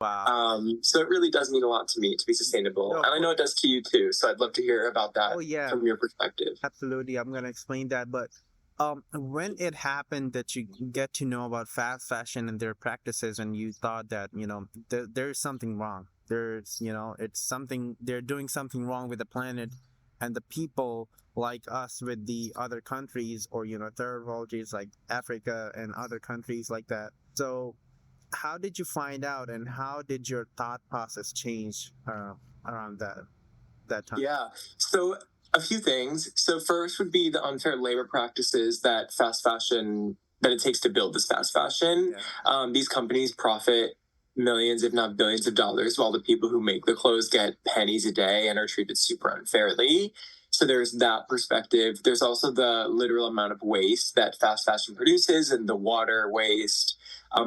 Wow. So it really does mean a lot to me to be sustainable. No, of And I know course. it does to you too. So I'd love to hear about Oh that yeah, from your perspective. absolutely. I'm gonna explain that. But when it happened that you get to know about fast fashion and their practices, and you thought that there's something wrong. It's something they're doing something wrong with the planet and the people like us with the other countries, or third world countries like Africa and other countries like that. So how did you find out, and how did your thought process change around that time? Yeah. So a few things. So first would be the unfair labor practices that it takes to build this fast fashion. Yeah. These companies profit millions, if not billions of dollars, while the people who make the clothes get pennies a day and are treated super unfairly. So there's that perspective. There's also the literal amount of waste that fast fashion produces and the water waste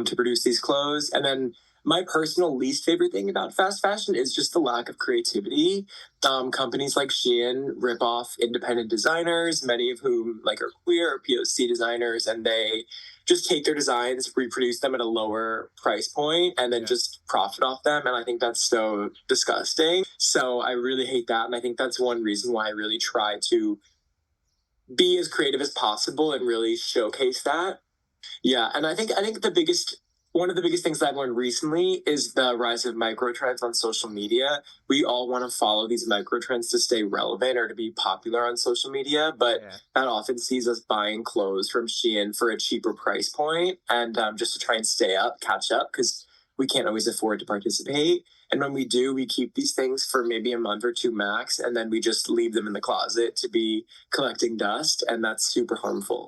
to produce these clothes. And then my personal least favorite thing about fast fashion is just the lack of creativity. Companies like Shein rip off independent designers, many of whom are queer or POC designers, and they just take their designs, reproduce them at a lower price point, and then Yeah. just profit off them. And I think that's so disgusting. So I really hate that, and I think that's one reason why I really try to be as creative as possible and really showcase that. Yeah, and I think the biggest one of the biggest things that I've learned recently is the rise of micro trends on social media. We all want to follow these micro trends to stay relevant or to be popular on social media, but Yeah. that often sees us buying clothes from Shein for a cheaper price point, and just to try and stay up, catch up, because we can't always afford to participate. And when we do, we keep these things for maybe a month or two max, and then we just leave them in the closet to be collecting dust, and that's super harmful.